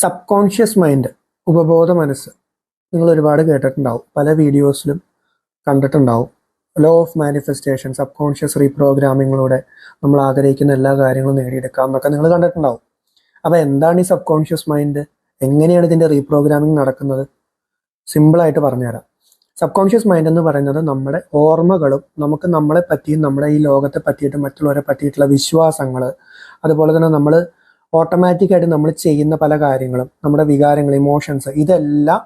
Sub conscious mind, ഉപബോധ മനസ്സ്, നിങ്ങൾ ഒരുപാട് കേട്ടിട്ടുണ്ടാവും, പല വീഡിയോസിലും കണ്ടിട്ടുണ്ടാവും. Law of manifestation, subconscious റീപ്രോഗ്രാമിങ്ങിലൂടെ നമ്മൾ ആഗ്രഹിക്കുന്ന എല്ലാ കാര്യങ്ങളും നേടിയെടുക്കാം എന്നൊക്കെ നിങ്ങൾ കണ്ടിട്ടുണ്ടാവും. അപ്പോൾ എന്താണ് ഈ സബ് കോൺഷ്യസ് മൈൻഡ്, എങ്ങനെയാണ് ഇതിൻ്റെ റീപ്രോഗ്രാമിംഗ് നടക്കുന്നത്? സിമ്പിളായിട്ട് പറഞ്ഞുതരാം. സബ് കോൺഷ്യസ് മൈൻഡ് എന്ന് പറയുന്നത് നമ്മുടെ ഓർമ്മകളും നമുക്ക് നമ്മളെ പറ്റിയും നമ്മുടെ ഈ ലോകത്തെ പറ്റിയിട്ട് മറ്റുള്ളവരെ പറ്റിയിട്ടുള്ള വിശ്വാസങ്ങൾ, അതുപോലെ തന്നെ നമ്മൾ ഓട്ടോമാറ്റിക്കായിട്ട് നമ്മൾ ചെയ്യുന്ന പല കാര്യങ്ങളും, നമ്മുടെ വികാരങ്ങൾ, ഇമോഷൻസ്, ഇതെല്ലാം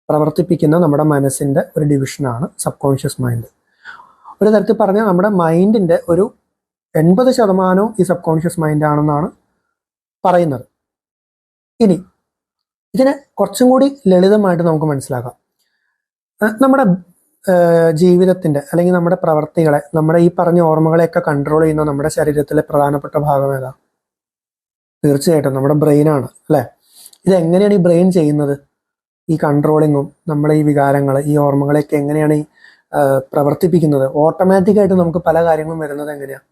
പ്രവർത്തിപ്പിക്കുന്ന നമ്മുടെ മനസ്സിൻ്റെ ഒരു ഡിവിഷനാണ് സബ് കോൺഷ്യസ് മൈൻഡ്. ഒരു തരത്തിൽ പറഞ്ഞാൽ നമ്മുടെ മൈൻഡിൻ്റെ ഒരു 80% ഈ സബ് കോൺഷ്യസ് മൈൻഡ് ആണെന്നാണ് പറയുന്നത്. ഇനി ഇതിനെ കുറച്ചും കൂടി ലളിതമായിട്ട് നമുക്ക് മനസ്സിലാക്കാം. നമ്മുടെ ജീവിതത്തിൻ്റെ അല്ലെങ്കിൽ നമ്മുടെ പ്രവർത്തികളെ, നമ്മുടെ ഈ പറഞ്ഞ ഓർമ്മകളെയൊക്കെ കൺട്രോൾ ചെയ്യുന്ന നമ്മുടെ ശരീരത്തിലെ പ്രധാനപ്പെട്ട ഭാഗം ഏതാ? തീർച്ചയായിട്ടും നമ്മുടെ ബ്രെയിനാണ്, അല്ലേ? ഇതെങ്ങനെയാണ് ഈ ബ്രെയിൻ ചെയ്യുന്നത്? ഈ കൺട്രോളിങ്ങും നമ്മുടെ ഈ വികാരങ്ങൾ, ഈ ഓർമ്മകളെയൊക്കെ എങ്ങനെയാണ് ഈ പ്രവർത്തിപ്പിക്കുന്നത്? ഓട്ടോമാറ്റിക്കായിട്ട് നമുക്ക് പല കാര്യങ്ങളും വരുന്നത് എങ്ങനെയാണ്?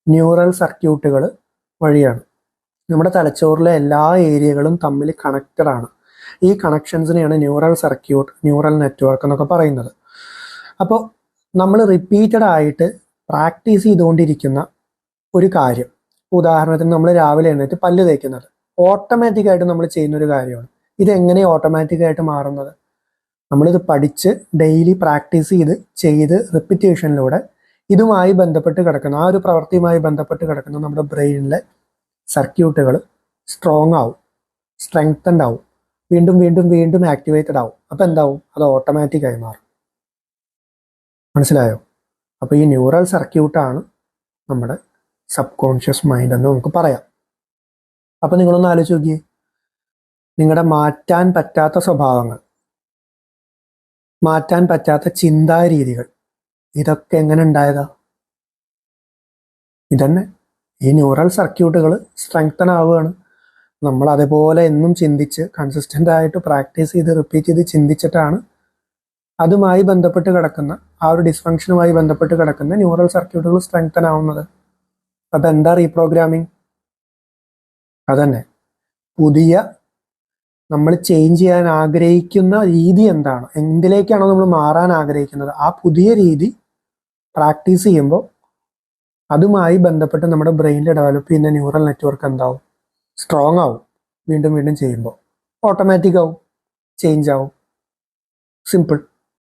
ന്യൂറൽ സർക്യൂട്ടുകൾ വഴിയാണ്. നമ്മുടെ തലച്ചോറിലെ എല്ലാ ഏരിയകളും തമ്മിൽ കണക്റ്റഡ് ആണ്. ഈ കണക്ഷൻസിനെയാണ് ന്യൂറൽ സർക്യൂട്ട്, ന്യൂറൽ നെറ്റ്വർക്ക് എന്നൊക്കെ പറയുന്നത്. അപ്പോൾ നമ്മൾ റിപ്പീറ്റഡ് ആയിട്ട് പ്രാക്ടീസ് ചെയ്തുകൊണ്ടിരിക്കുന്ന ഒരു കാര്യം, ഉദാഹരണത്തിന് നമ്മൾ രാവിലെ എഴുന്നേറ്റ് പല്ല് തേക്കുന്നത് ഓട്ടോമാറ്റിക്കായിട്ട് നമ്മൾ ചെയ്യുന്നൊരു കാര്യമാണ്. ഇതെങ്ങനെ ഓട്ടോമാറ്റിക്കായിട്ട് മാറുന്നത്? നമ്മളിത് പഠിച്ച് ഡെയിലി പ്രാക്ടീസ് ചെയ്ത് റിപ്പിറ്റേഷനിലൂടെ ഇതുമായി ബന്ധപ്പെട്ട് കിടക്കുന്ന, ആ ഒരു പ്രവൃത്തിയുമായി ബന്ധപ്പെട്ട് കിടക്കുന്ന നമ്മുടെ ബ്രെയിനിലെ സർക്യൂട്ടുകൾ സ്ട്രോങ് ആവും, സ്ട്രെങ്തൻഡ് ആവും, വീണ്ടും വീണ്ടും വീണ്ടും ആക്ടിവേറ്റഡ് ആവും. അപ്പോൾ എന്താവും? അത് ഓട്ടോമാറ്റിക്കായി മാറും. മനസ്സിലായോ? അപ്പോൾ ഈ ന്യൂറൽ സർക്യൂട്ടാണ് നമ്മുടെ സബ് കോൺഷ്യസ് മൈൻഡ് എന്ന് നമുക്ക് പറയാം. അപ്പോൾ നിങ്ങളൊന്ന് ആലോചിച്ച് നോക്കിയേ, നിങ്ങളുടെ മാറ്റാൻ പറ്റാത്ത സ്വഭാവങ്ങൾ, മാറ്റാൻ പറ്റാത്ത ചിന്താരീതികൾ, ഇതൊക്കെ എങ്ങനെ ഉണ്ടായതാ? ഇതന്നെ, ഈ ന്യൂറൽ സർക്യൂട്ടുകൾ സ്ട്രെങ്തൻ ആവുകയാണ്. നമ്മൾ അതേപോലെ എന്നും ചിന്തിച്ച് കൺസിസ്റ്റൻ്റ് ആയിട്ട് പ്രാക്ടീസ് ചെയ്ത് റിപ്പീറ്റ് ചെയ്ത് ചിന്തിച്ചിട്ടാണ് അതുമായി ബന്ധപ്പെട്ട് കിടക്കുന്ന, ആ ഒരു ഡിസ്ഫങ്ഷനുമായി ബന്ധപ്പെട്ട് കിടക്കുന്ന ന്യൂറൽ സർക്യൂട്ടുകൾ സ്ട്രെങ്തൻ ആവുന്നത്. അപ്പം എന്താ റീപ്രോഗ്രാമിംഗ്? അതന്നെ, പുതിയ നമ്മൾ ചേഞ്ച് ചെയ്യാൻ ആഗ്രഹിക്കുന്ന രീതി എന്താണ്, എന്തിലേക്കാണോ നമ്മൾ മാറാൻ ആഗ്രഹിക്കുന്നത്, ആ പുതിയ രീതി പ്രാക്ടീസ് ചെയ്യുമ്പോൾ അതുമായി ബന്ധപ്പെട്ട് നമ്മുടെ ബ്രെയിനിൽ ഡെവലപ്പ് ചെയ്യുന്ന ന്യൂറൽ നെറ്റ്വർക്ക് എന്താവും? സ്ട്രോങ് ആവും. വീണ്ടും വീണ്ടും ചെയ്യുമ്പോൾ ഓട്ടോമാറ്റിക് ആവും, ചേഞ്ച് ആവും. സിമ്പിൾ.